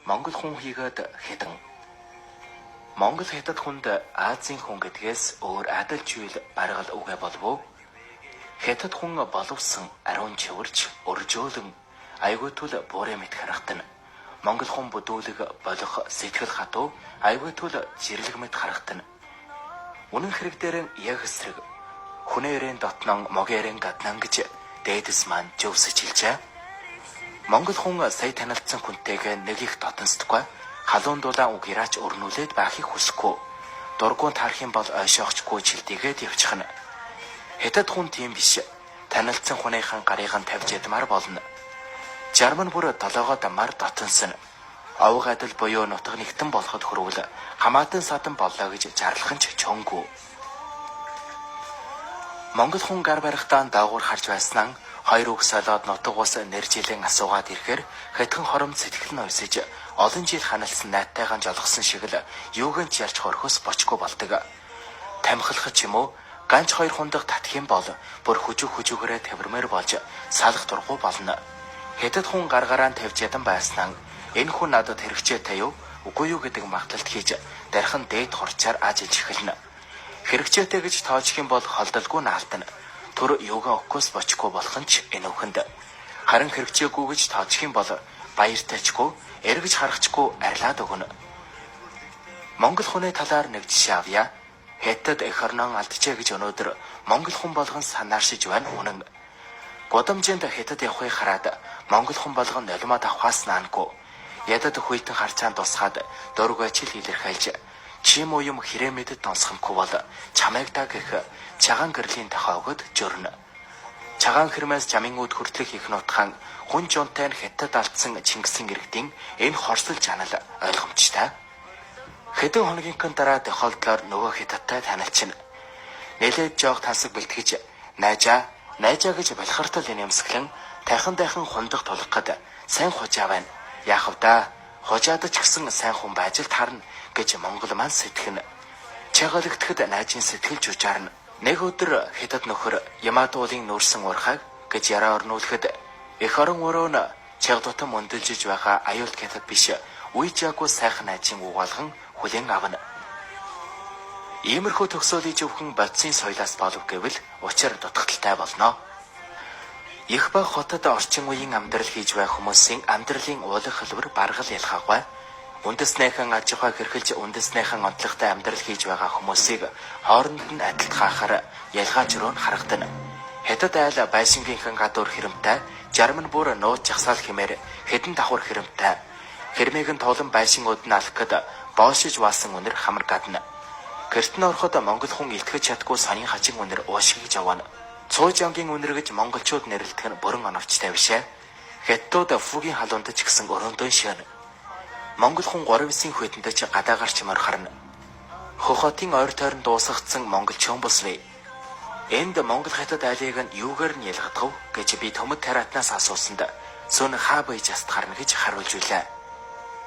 Монгол хүн хийгээд хэдэн. Монгол хятад хүнд Азийн хүн гэдгээс өөр адил зүйл баргал үгэ болов уу? Хятад хүн боловсон ариун чивэрч өржөөлөн айгуутул буурэ мэт харахтана. Монгол хүн бүдүүлэг болох сэтгэл хатуу айгуутул жирлэг мэт харахтана. Үнэн хэрэг дээр яг эсрэг хүнээрэн дотнон могээрэн гаднан гэж дээдэс маань зөвсөж хэлжээ. Монгол хүн сая танилцсан хүнтэйгээ нэг их дотносдоггүй. Халуун дулаан үг ираач өрнүүлээд байхыг хүсэхгүй. Дургуун таарах юм бол ойшоохчгүй чилдийгээд явчихна. Хятад хүн тийм биш. Танилцсан хүнийхэн гарыг нь тавьж ядмаар болно. Жарман бүр толоогоод мар дотонсон. Овг адил буюу нутаг нэгтэн болоход хөрвөл хамаатан садан боллоо гэж зарлах нь ч чонгүй. Монгол хүн гар барихтаа даагуур харж байснаа хоёр үг солиод нутаг ус нэржилэн асуугаад ирэхээр хэтхэн хоромд сэтгэл нь ойсож олон жил ханалсан найтайгаан жолгосон шиг л юугэнч ярьж хорхос бочгүй болдог. Тамхилах ч юм уу ганц хоёр хундаг татах юм бол бүр хүжүүгээрээ тавирмаар болж салах дургу болно. Хятад хүн гаргараа тавьж ядан байснаа энэ хүн надад хэрэгцээтэй юу үгүй юу гэдэг магталт хийж дархан дээд хорчаар ажиж эхэлнэ. Хэрэгцээтэй гэж тоожих юм бол холдолгүй наалтна. Түр юугаа өгөхөөс бочгүй болох нь ч энэ үхэнд. Харин хэрэгцээгүй гэж тоожих юм бол баяртайчгүй эргэж харахчгүй арилаад өгнө. Монгол хүний талаар нэг жишээ авъя. Хятад эх орнон алдчихэ гэж өнөөдөр монгол хүн болгон санааршиж байна үнэн. Годамжинд хятад явахыг хараад монгол хүн болгон нулимад авахаас наангүй. Ядад хүйтэн харцаан тусгаад дөрвгөчл илэрхийлж чим уу юм хэрэмэдэд донсхомгүй бол чамайг та гэх чагаан гэрлийн тохоогод жөрнө. Чагаан хэрмээс жамын үд хүртлэх их нутгаан хүн жонтой хятад алдсан Чингисийн иргэдийн энэ хорсол жанал ойлгомжтой. Хэдэн хоногийн дараа тохиолдлоор нөгөө хятадтай танилцна. Нэлээд жоох тансаг бэлтгэж найжаа гэж балхартал нэмсгэлэн тайхан хундах тулах гэд сайн хужаа байна. Яахав да хужаад ч гэсэн сайн хүн байж л тарна гэж Монгол маань сэтгэнэ. Чагалэгдэхэд найжийн сэтгэл жужаарна. Нэг өдөр хятад нөхөр Ямаатуулын нүүрсэн урхаг гэж яраа орнуулахад эх орон өрөө нь чагдутан мөндөлжиж байгаа аюулт хятад биш үеижаагүй сайхан найжийн угаалган хүлээн авна. Иймэрхүү төгсөөлийг зөвхөн бодисын соёлоос болов гэвэл учир дутагдaltaй болно. Их баг хотод орчин үеийн амьдрал хийж байх хүмүүсийн амьдралын уулах хэлбэр баргал ялгаагүй. Үндэснийхэн аж ахуйг хэрхэлж үндэснийхэн онцлогтой амьдрал хийж байгаа хүмүүсийг хооронд нь адилтгаахаар ялгааж өрөөнд харагдана. Хятад айл байшингийнхэн гадуур хэрэмтэй, жарман бүр нууц жагсаал хэмээр хэдэн давхар хэрэмтэй. Хэрмийг нь тулан байшингууд нь алхахад боошиж ваасан үнэр хамар гадна. Гэрт нь ороход монгол хүн илтгэж чадгүй сонин хажин үнэр уушгиж явна. Цууж ангийн үнэр гэж монголчууд нэрлэдэг нь бүрэн оновчтой бишээ. Хятадууд фугийн халуунд ч гэсэн өрөөндөө шиэнэ. Монгол хүн 3-9 хүйтэнтэй ч гадаагарч морхарна. Хохотын ойр тойронд дуусгагдсан монгол чөмбөсвэ. Энд монгол хятад айлыг нь юугаар нь ялгадав гэж би төмөд тариатнаас асуусанд сүн хаа бийж астгарна гэж хариулж үлээ.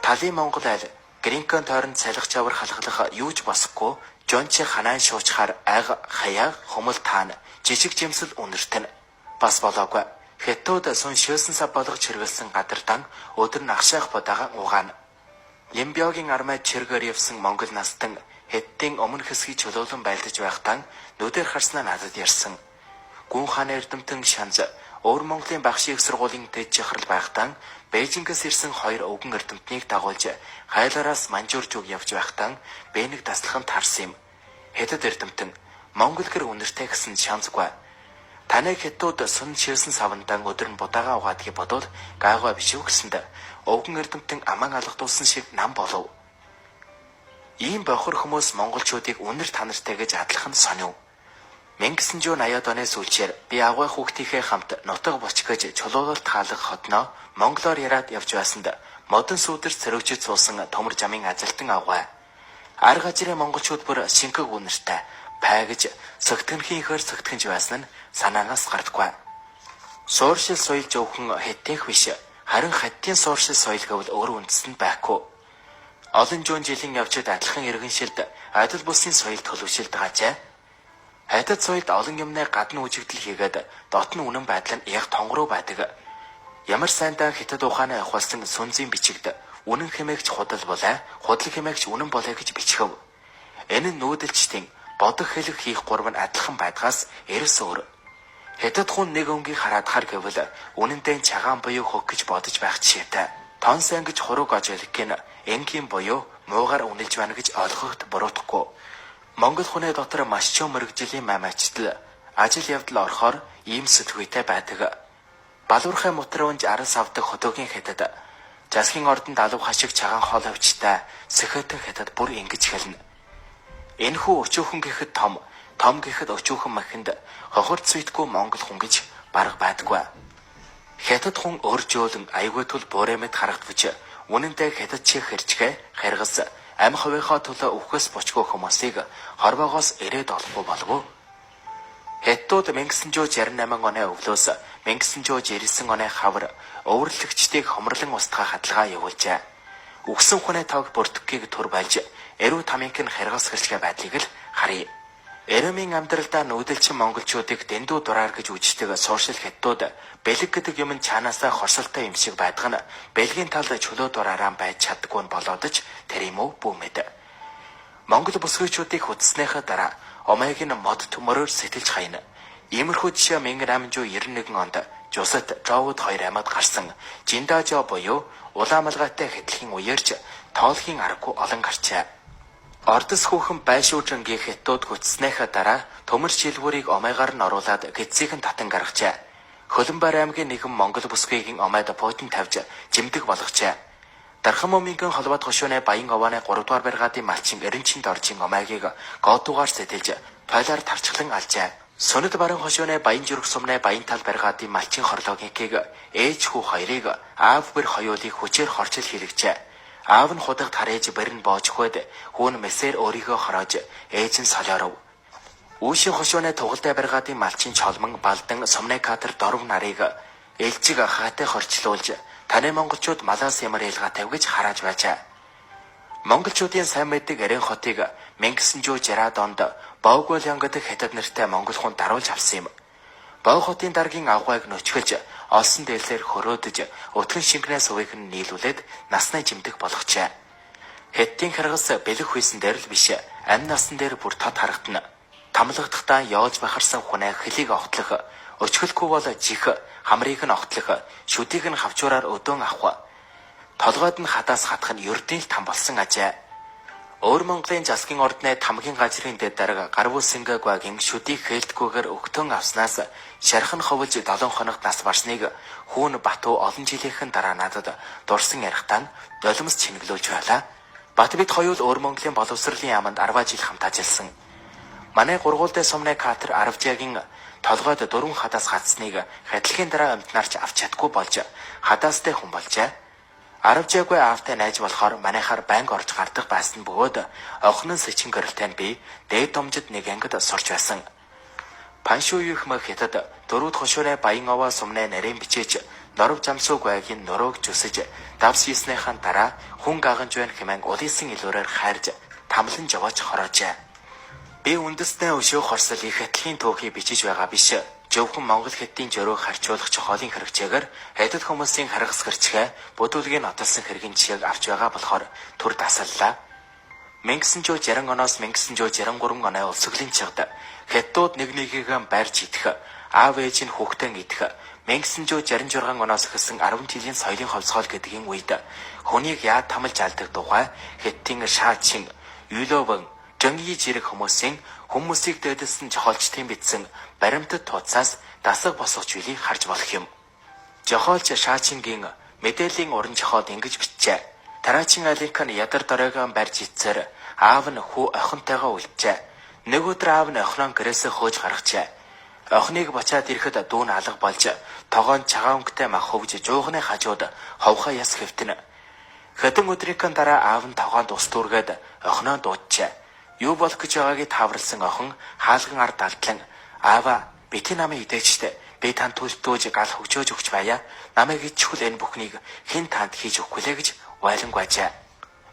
Талын монгол айл гринкон тойронд салхи чавар халахлах юуж босхгүй жонч ханаан шуучхаар аг хаяа хумал таана жижиг жимсэл үнэртэн бас болоогүй. Хятад сүн шөөсөн сав болгож хэрэгэлсэн гадардан өдөр нь агшаах бодаага угаана. Лимбиогийн армайд чиргээр явсан монгол настан хэдтийн өмнө хэсгийг чөлөөлөн байлдаж байхдаа нүдээр харснаа надад ярьсан. Гүн хааны эрдэмтэн Шанз өөр Монголын багшийн их сургуулийн дэд жахрал байхдаа Бээжингээс ирсэн хоёр өвгөн эрдэмтнийг дагуулж хайлаараас манжуурж үг явж байхдаа бэнийг таслахын таарсан юм. Хятад эрдэмтэн Монгол гэр үнэртэй гэсэн Шанзгүй. Танай хятад сүн шилсэн савндан өдөр нь будаага угаадгийг бодвол гайгүй биш үү гэсэнд өвгөн эрдэмтэн аман алгадуулсан шиг нам болов. Ийм бохор хүмүүс монголчуудыг үнэр танартай гэж адлах нь сонио. 1980-ад оны сүүлчээр би агуй хүүхдийнхээ хамт нутаг боч гэж чулуулалт хаалга хотноо монголоор яриад явж байсанд модон сүудэр цэрүүчид суусан төмөр жамын азалтан агуй. Арга ажрын монголчууд бүр шингэг үнэртэй пайгж согтгонхийнхоор согтгонж байсан нь санаанаас гардаггүй. Сууршил соёл зөвхөн хятадынх биш харин хаттын сууршил соёл гэвэл өөр үндэстэнд байхгүй. Олон зуун жилийн явцад адилхан иргэншилд адил бүсийн соёл төлөвшөлд байжээ. Хятад соёлд олон юмнаа гадна үжигдэл хийгээд дотн үнэн байдал нь яг тонгороо байдаг. Ямар сайндаа хятад ухааны ахвалсан сүнзийн бичигд үнэн хэмээгч худал булаа, худал хэмээгч үнэн болоо гэж бичгэв. Энэ нь нүүдэлчдийн бодох хэлэг хийх гурав нь адилхан байдгаас эрс өөр. Хятад хүн нэг өнгийг хараад хар гэвэл үнэндээ цагаан буюу хөг гэж бодож байх жишээтэй. Тонс ангиж хурууг ажиглах гин энгийн буюу муугаар үнэлж байна гэж ойлгоход буруутахгүй. Монгол хүнээ дотор маш ч мөрөгжлийн мамаачтал ажил явдал орохоор ийм сэтгүйтэй байдаг. Балуурхай мутраунд арас авдаг хотоогийн хятад засгийн ордонд алав хашиг цагаан хоол авчтай сэхэтэн хятад бүр ингэж хэлнэ. Энэхүү өчүүхэн гэхэд том гэхэд өчүүхэн махинд хохорд цвитгүй монгол хүн гэж бараг байдаггүй. Хятад хүн өржөөлөн аягуйтул буурэмэд харагдвч үнэндээ хятад чих хэрчгээ харгас амь хувийнхаа төлөө өвхөс бочгоо хүмүүсийг хорвоогоос ирээд олохгүй болов. Хятадууд 1968 оны өвлөөс 1999 оны хавар өвөрлөгчдийг хомрлон устгах хадгалгаа явуулжээ. Үгсэн хүнээ тавг бүртгэгийг төр байлж эрүү таминк нь харгас хэрчгээ байдлыг л харъя. Эремийн амьдралдаа нүүдэлчин монголчуудыг дэндүү дураар гэж үждэг сууршил хятадууд бэлэг гэдэг юм чанаасаа хорсолтой юм шиг байдаг нь бэлгийн тал чөлөө дураараа байж чаддгүй нь болоод ч тэр юм уу бүү мэд. Монгол бүсгүйчүүдийг хүдснээхээ дараа омайг нь мод төмөрөөр сэтэлж хайна. Иймэрхүү жишээ 1891 онд Жусат Жовуд хоёр амьд гарсан Жиндажо буюу улаамалгайтай хэтлэхийн үеэрч тоолхийн аргагүй олон гарчээ. Ордос хүүхэн байшуужингийн хятадууд хүчснээхээ дараа төмөр шилгүүрийг омайгаар нь оруулаад гэцийг нь татан гаргажээ. Хөлбөмбөр аймгийн нэгэн монгол бүсгүйгийн омайд Путин тавьж жимдэг болгожээ. Дархан момынгийн холбоод хошууны Баян овооны 3 дугаар бригадын малчин Эренчин доржийн омайгийг гоотуугаар сэтэлж тойлоор тарчглан алжээ. Сүнэд баран хошууны Баян зүрх сумны Баян тал бригадын малчин хорлогийнхыг ээж хүү хоёрыг аав бэр хоёулыг хүчээр хорчил хийлгэжээ. Аав нь худагт харээж барин боож хөөд хүүн месээр өөрийгөө хороож ээж нь солиоров. Үүшийн хошууны тугалтай бригадын малчин чолмон балдан сумны катер дорв нарыг ээлжиг хаатай хорчлуулж таны монголчууд малаас ямар ялгаа тавьж харааж байжээ. Монголчуудын сайн мэддэг Арен хотыг 1960-аад онд Боогволян гэдэг хятад нэртэй монгол хүн даруулж авсан юм. Боог хотын даргийн агуйг нөчгөлж олсон дээлээр хөрөөдөж өтгөн шингэнээс увийг нь нийлүүлээд насны жимдэх болгочээ. Хятадын харгас бэлэг хүйсэн дээр л биш амь насан дээр бүр тод харагдана. Тамлагдахдаа явж бахарсан хүнээ хөлийг огтлох, өчгөлгүй бол жих хамрыг нь огтлох, шүдийг нь хавчуураар өдөөн авах. Толгойд нь хадаас хатах нь ердийн л там болсон ажээ. Өөр Монголын засгийн ордны тамгийн газрын дэд дарга Гарвуулсингагваг юм шүдийг хээлтгүйгээр өгтөн авснаас шархан ховлж 7 хоногт нас барсныг хүүн Батуу олон жилийнхэн дараа надад дурсан ярихтаа нулимс чинэглүүлж байлаа. Бат бид хоёул өөр Монголын боловсролын яамд 10 жил хамт ажилласан. Манай гургуултай сумны катер Арвжагийн толгойд 4 хадаас хатсныг хадлахын дараа амтнаарч авч чадгүй болж хадаастай хүн болжээ. Арвжаагүй аавтай найз болохоор манайхаар банк орж гардаг байсан бөгөөд охин нь сэчин гэрэлтэй би дээд домжид нэг ангид сурч байсан. Паншуу их мах хятад дөрүүд хошуурай Баян овоо сумны нарийн бичээч норов замсууг байгийн нурууг зүсэж давс хийснийхэн дараа хүн гаганж байна хэмээн улисын илүүрээр хайрж тамлан жаваач хороожээ. Би үндэснээ өшөө хорсол их хэтлэхийн түүхийг бичиж байгаа биш. Зөвхөн Монгол хятадын жөрөөг харьцуулах чухалын хэрэгцээгээр хятад хүмүүсийн харгас гэрчгээ бүдүүлгийн нотолсон хэргийн жишээг авч байгаа болохоор түр дасаллаа. 1960 оноос 1963 оны улсглийн чигт хятадууд нэг нэгийгөө байрч идэх, аав ээж нь хүүхдээ идэх, 1966 оноос эхэлсэн 10 жилийн соёлын ховсгол гэдгийн үед хүнийг яад тамалж алдаг тухай хятадын шаачин, юловэн, жонги жирэг хүмүүсийг дэдэлсэн жохолчдын бичсэн баримтат тууцаас дасаг босгож билийг харж болох юм. Жохолч Шаачингийн мэдээллийн уран жохоод ингэж бичжээ. Тараачин Алинкан ядар доройгоо барьж ицээр аав нь хүү охинтойгоо үлджээ. Нэг өдөр аав нь охиноо гэрээсээ хөөж гаргажээ. Охиныг бачаад ирэхэд дүүн алга болж тогоон цагаан өнгөтэй мах хөвж жуугны хажууд ховхоо яс хэвтэнэ. Хэдэн өдрийн дараа аав нь тогоонд ус дүүргээд охиноо дууджээ. Юу болох гэж байгааг тааварлсан охин хаалган ард далдлан аава бити намайг идээчтэй би танд төлтөөж гал хөгжөөж өгч байя намайг ичхүүл энэ бүхнийг хэн танд хийж өгөх вүлээ гэж ойлонг байжээ.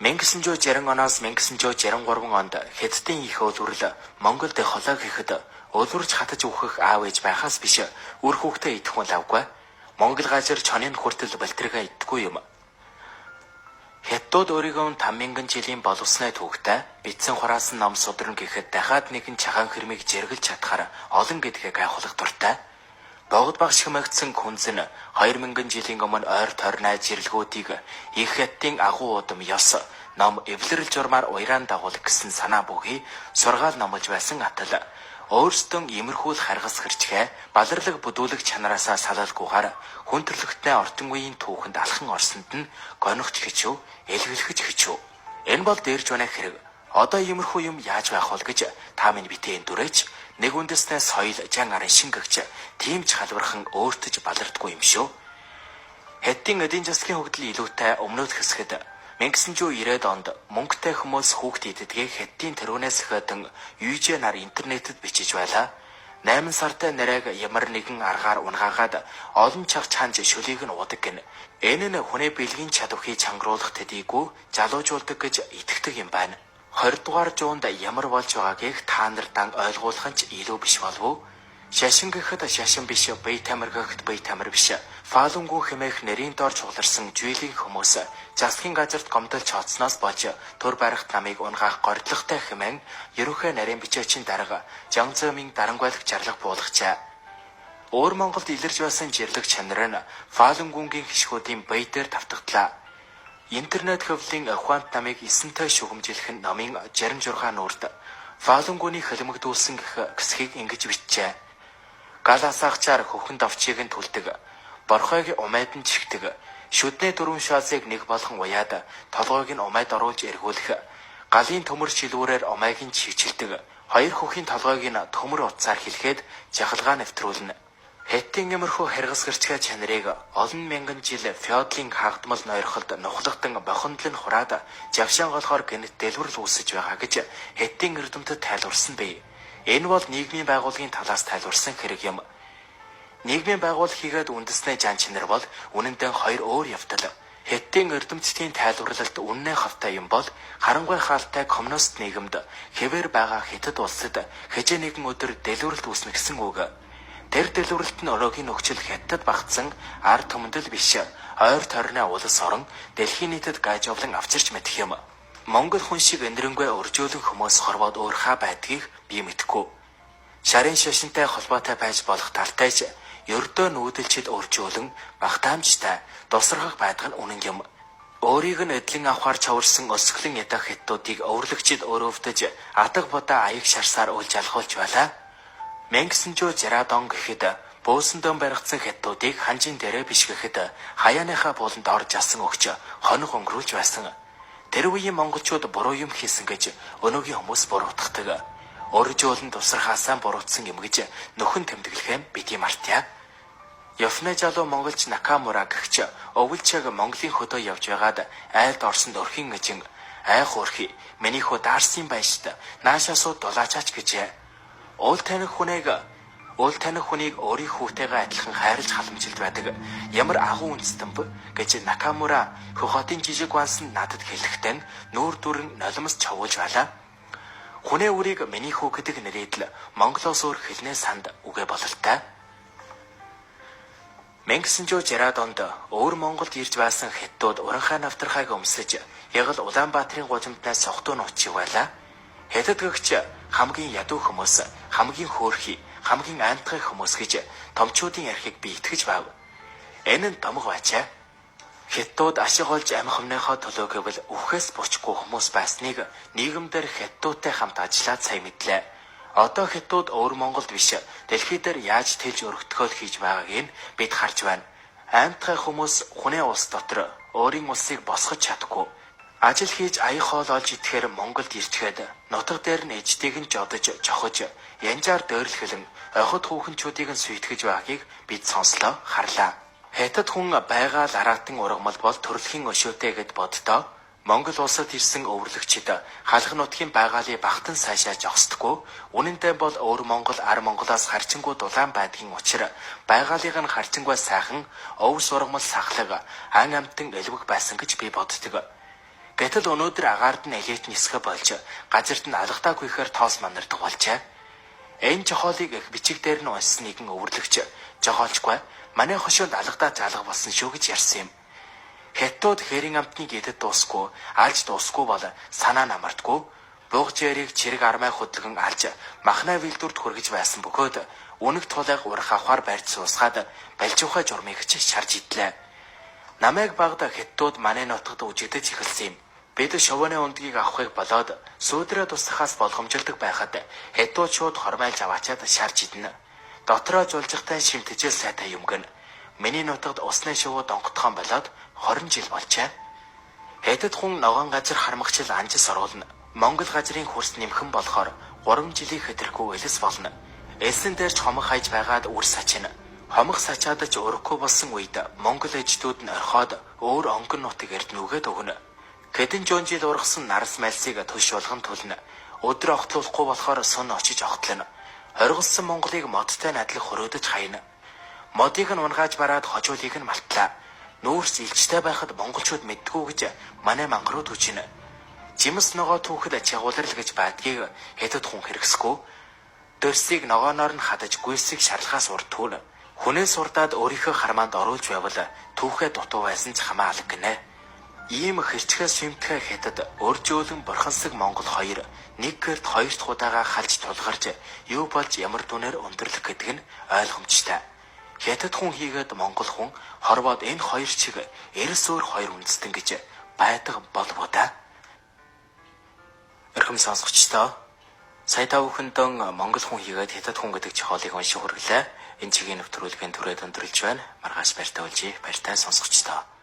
1960 оноос 1963 онд хятадын их өлөрл Монголд холоо гэхэд өлөрч хатаж өгөх аав ээж байхаас биш үр хүүхдээ идэх хүн лавгүй Монгол газар чонын хүртэл бэлтрэгээ иддэггүй юм. Хятад өөрийгөө 5,000 жилийн боловсны түүхтэй бичсэн хураасан ном судран гэхэд дахиад нэгэн чагаан хэрмийг жиргэлж чадхаар олон гэдгийг гайхуулах дуртай. Богд багш хэмээгдсэн күнз нь 2000 жилийн өмнө ойр тойрны жирлгүүдийг их хятадын агуу удам ёс ном эвлэрэл журмаар уяраан дагуулах гэсэн санаа бүхий сургаал номлож байсан атал. Өөрсдөө имерхүүл харгас хэрчгээ баларлаг бүдүүлэг чанараасаа салалгүйгээр хүн төрлөختний ортон үеийн түүхэнд алхан орсонд нь гоногч хичв, элгэлгэж хичв. Энэ бол дээрж байна хэрэг. Одоо имерхүү юм яаж байх вэ гэж та минь битээ дүрэж нэг үндэснээ соёл жан арын шингэгч тийм ч халбархан өөртөж балардгүй юм шүү. Хятадын эдийн засгийн хөгжил илүүтэй өмнөд хэсгэд 1990-ад онд мөнгөтэй хүмүүс хүүхд идэгдгийг Хятадын тэрүүнээс хөтөн UJ нар интернетэд бичиж байлаа. 8 сартай нэрэг ямар нэгэн аргаар унгаагаад олон чаг чанж шөлийг нь удаг гин. Энэ нь хүний бэлгийн чадварыг чангруулах төдийгүй залуужуулдаг гэж итгэдэг юм байна. 20 дугаар зуунд ямар болж байгаагийг та нарт ойлгуулах нь ч илүү биш болов уу? Шашин гэхэд шашин биш, бие тамир гэхэд бие тамир биш. Фалунгун хэмээх нэрийн доор чууларсан жүйлийн хүмүүс засгийн газарт гомдол чооцсноос болж төр барихт намыг унгаах гордлоготой хэмээн ерөнхий нарийн бичээчийн дарга Жангзэмийн дарангуйлах жарлаг буулгачаа. Өөр Монголд илэрж байсан жирлэг чанар нь Фалунгунгийн хишгүүдийн бие дээр тавтагдлаа. Интернет хөвлийн ухаант намыг эсэнтэй шүгэмжлэх нь намын жарим жургаан нүрд Фалунгуны хөлмөгдүүлсэн гэсхийг ингэж бичжээ. Галасаагчаар хөхөнд овчийг нь түлдэг. Борхойг умайд нь чихдэг. Шүдний дөрвөн шаасыг нэг болгон уяад толгойг нь умайд оруулж эргүүлэх. Галын төмөр шилүүрээр умайг нь чивчилдэг. Хоёр хөхийн толгойг нь төмөр утсаар хилгээд жахалгаа нэвтрүүлнэ. Хятадын имерхүү харгас гэрчгээ чанарыг олон мянган жил феодалын хагдмал нойрхолд нухлагдан бохондлон хураад жавшаан голохоор гэнэт дэлгүрэл үүсэж байгаа гэж Хятадын эрдэмтэд тайлбарсан бэ. Энэ бол нийгмийн байгууллагын талаас тайлбарсан хэрэг юм. Нийгмийн байгууллага хийгээд үндэсний жан чанар бол үнэндээ хоёр өөр явдал. Хятадын эрдэмтдийн тайлбарлалд үнэнээ хавтай юм бол харангуй хаалттай коммунист нийгэмд хэвээр байгаа Хятад улсад хэжээ нэгэн өдөр дэлгүрэлт үүснэ гэсэн үг. Тэр дэлгүрэлт нь өрөөгийн нөхцөл Хятад багтсан ард түмэндэл биш. Ойр тойрны улс орон дэлхийн нийтэд гайжовлон авчирч мэдэх юм. Монгол хүн шиг энэрэнгүй өржөөлөн хүмүүс хорвоод өөрхөө байдгийг би мэдэхгүй. Шарын шашинтай холбоотой байж болох талтайж ердөө нүүдэлчид өржөөлөн багтаамжтай тусрахаг байдаг нь үнэн юм. Өөрийг нь эдлэн авахар чаварсан өсгөлэн ядах хятадуудыг өвөрлөгчид өрөвдөж адаг будаа аяг шарсаар уйлж алхуулж байлаа. 1960-ад он гэхэд бөөсөндөө баригдсан хятадуудыг ханжин дээрээ биш гэхэд хаяаныхаа бууланд орж асан өгч хоног өнгөрүүлж байсан. Тэр үеийн монголчууд буруу юм хийсэн гэж өнөөгийн хүмүүс буруутгадаг. Өржөөлөн тусрахаасаа буруутсан юм гэж нөхөн тэмдэглэхээ бидний мартъя. Яфна жалуу монголч Накамура гэгч өвөлчөг Монголын хөдөө явж байгаад айлд орсонд өрхийн эжин айх өрхий миний хөө даарсан байшд наашаасуу дулаачаач гэжээ. Уул таних хүнийг өөрийн хүүтэйгээ адилхан хайрлаж халамжилж байдаг. Ямар агуу үндэстэн бэ гэж Накамура хөхотын жижиг ванс нь надад хэлэхдээ нүүр дүрэн нулимс човуулж байлаа. Хүнээ үрийг миний хүү гэдэг нэрийдл Монголоос өөр хэлнээ санд үгээ бололтой. 1960-ад онд өөр Монголд ирж байсан хятадууд уранхай навтрахайг өмсөж ягл Улаанбаатарын гудамжнаас сохтуу нуучих байлаа. Хятад гэгч хамгийн ядуу хүмүүс, хамгийн хөөрхий, хамгийн аймтгай хүмүүс гэж томчуудын ярхийг би итгэж байв. Энэ нь домог байчаа. Хятадууд ашиг олж амх өмнөхөө төлөө гэвэл үхээс бочгүй хүмүүс байсныг нийгэмдэр хятадуудтай хамт ажиллаад сайн мэдлээ. Одоо хятадууд өөр Монголд биш, дэлхий дээр яаж тэлж өргөтгөөл хийж байгааг нь бид харж байна. Аймтгай хүмүүс хүнээ улс дотор өөрийн улсыг босгож чадахгүй. Ажил хийж аяг хоол олж идэхээр Монголд ирчгээд нутаг дээр нь ээжтэйг нь жодож, жохож, янжаар дөөрлөхөлн охид хүүхэнчүүдийг нь сүйтгэж байгаагийг бид сонслоо, харлаа. Хятад хүн байгаа л араатан ургамал бол төрөлхийн өшөөтэй гэд боддоо. Монгол улсад ирсэн өвөрлөгчид халах нутгийн байгаалыг багтан сайшааж зогсдоггүй. Үнэндээ бол өөр Монгол ар Монголоос харчингуу дулаан байдгийн учир байгаалыг нь харчингуй сайхан өвөр сургамал сахлаг ан амтан элвэг байсан гэж би боддог. Гэтэл өнөөдөр агаард нь элит нисгэ болж газарт нь алгадаагүйхээр тоос манардаг болжээ. Энэ жохоолыг их бичиг дээр нь унссан нэгэн өвөрлөгч жохоолчгүй манай хошоонд алгадаа залга болсон шүү гэж ярьсан юм. Хятадууд хэрийн амтныг эдэд дуусгүй, алж дуусгүй бол санаа намардгүй. Бугжээрийг чирэг армай хөдөлгөн алж махнаа вилдүрт хүргэж байсан бөгөөд үнэг тулайг урах авахар барьж суусгаад балжуухай журмыг шарж идлээ. Намайг багада хятадууд манай нутагт үжигдэж эхэлсэн юм. Бид шовооны ундгийг авахыг болоод сүүдрээ туслахаас болгомжлдог байхад хятадууд шууд хормайлж аваачаад шарж иднэ. Дотроо жулжихтай шимтжил сайтай юмгэн. Миний нутагт усны шувуу донготхон болоод 20 жил болжээ. Хятад хүн ногоон газар хармагчил анжис оруулна. Монгол газрын хөрс нэмхэн болохоор 3 жилийн хэтэрхүү элэс болно. Элсэн дээр ч хомох хайж байгаад үр сачна. Хомох сачаад ч өрөхгүй болсон үед Монгол ээжтүүд нь орхоод өөр онгон нутаг эрд нүгээд өгнө. Хэдэн зуун жил ургасан нарс мальсыг төш болгон түлнэ. Өдөр огтлуулахгүй болохоор сун очиж огтлно. Хоригдсан Монголыг модтой надлах хөрөөдөж хайна. Модыг нь унгааж бараад хожуулыг нь малтлаа. Нүүрс илжтэй байхад монголчууд мэддгүү гэж манай мангар руу түжинэ. Жимс ногоо түүхэд чагуулрал гэж байдгийг хятад хүн хэрэгсэхгүй. Дөрсийг ногооноор нь хадаж гүйсийг шарлахаас урд түүнэ. Хүнээс урдаад өөрийнхөө хармаанд оруулж байвал түүхээ дутуу байсан ч хамаалаг гинэ. Ийм хэрчгээс шимтгэх хятад өржөөлөн бурхансаг Монгол хоёр нэг гэрт хоёр дахь удаага халж тулгарч юу болж ямар дүнээр өндөрлөх гэдэг нь ойлгомжтой. Хятад хүн хийгээд Монгол хүн хорвоод энэ хоёр чиг эрс өөр хоёр үндэстэн гэж байдаг болов да. Эрхэм сонсогчдоо сая та бүхэндэн Монгол хүн хийгээд хятад хүн гэдэг чухлыг уншиж хүргэлээ. Энэ чигийн нэвтрүүлгийн түрээд өндөрлж байна. Маргааш баяртай үлжий. Баяртай сонсогчдоо.